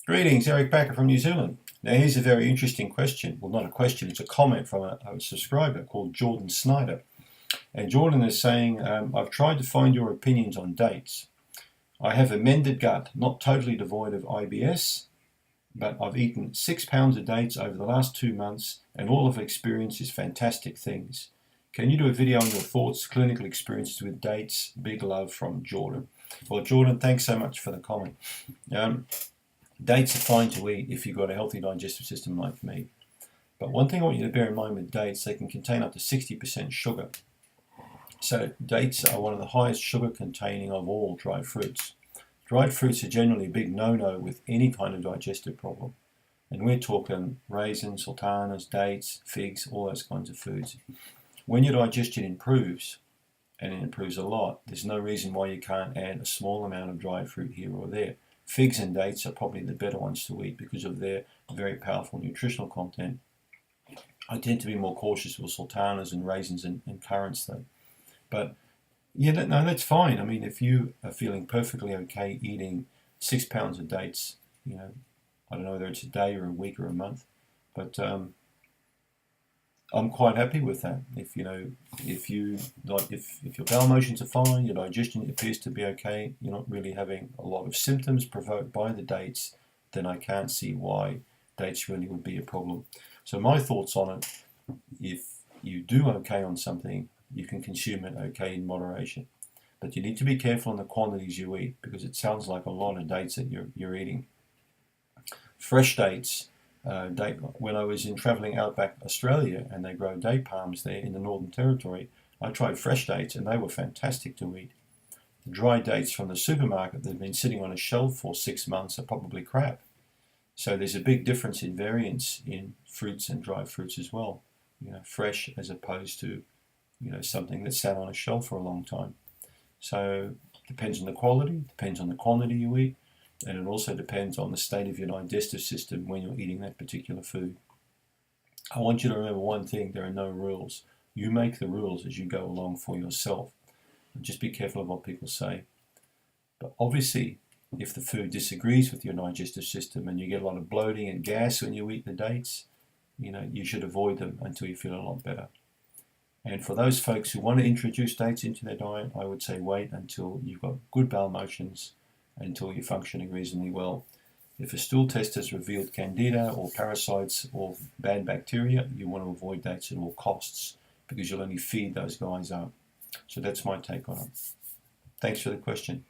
Greetings, Eric Bakker from New Zealand. Now here's a very interesting question. Well, not a question, it's a comment from a subscriber called Jordan Snyder. And Jordan is saying, I've tried to find your opinions on dates. I have a mended gut, not totally devoid of IBS, but I've eaten 6 pounds of dates over the last 2 months and all I've experienced is fantastic things. Can you do a video on your thoughts, clinical experiences with dates? Big love from Jordan. Well, Jordan, thanks so much for the comment. Dates are fine to eat if you've got a healthy digestive system like me. But one thing I want you to bear in mind with dates, they can contain up to 60% sugar. So dates are one of the highest sugar containing of all dried fruits. Dried fruits are generally a big no-no with any kind of digestive problem. And we're talking raisins, sultanas, dates, figs, all those kinds of foods. When your digestion improves, and it improves a lot, there's no reason why you can't add a small amount of dried fruit here or there. Figs and dates are probably the better ones to eat because of their very powerful nutritional content. I tend to be more cautious with sultanas and raisins and currants though. But yeah, no, that's fine. I mean, if you are feeling perfectly okay eating 6 pounds of dates, you know, I don't know whether it's a day or a week or a month, but I'm quite happy with that. If your bowel motions are fine, your digestion appears to be okay, you're not really having a lot of symptoms provoked by the dates, then I can't see why dates really would be a problem. So my thoughts on it, if you do okay on something, you can consume it okay in moderation. But you need to be careful on the quantities you eat because it sounds like a lot of dates that you're eating. Fresh dates, when I was travelling outback Australia and they grow date palms there in the Northern Territory, I tried fresh dates and they were fantastic to eat. The dry dates from the supermarket that have been sitting on a shelf for 6 months are probably crap. So there's a big difference in variance in fruits and dried fruits as well. You know, fresh as opposed to, you know, something that sat on a shelf for a long time. So it depends on the quality, depends on the quantity you eat, and it also depends on the state of your digestive system when you're eating that particular food. I want you to remember one thing, there are no rules. You make the rules as you go along for yourself. And just be careful of what people say. But obviously, if the food disagrees with your digestive system and you get a lot of bloating and gas when you eat the dates, you know, you should avoid them until you feel a lot better. And for those folks who want to introduce dates into their diet, I would say wait until you've got good bowel motions, until you're functioning reasonably well. If a stool test has revealed Candida or parasites or bad bacteria, you want to avoid dates at all costs because you'll only feed those guys up. So that's my take on it. Thanks for the question.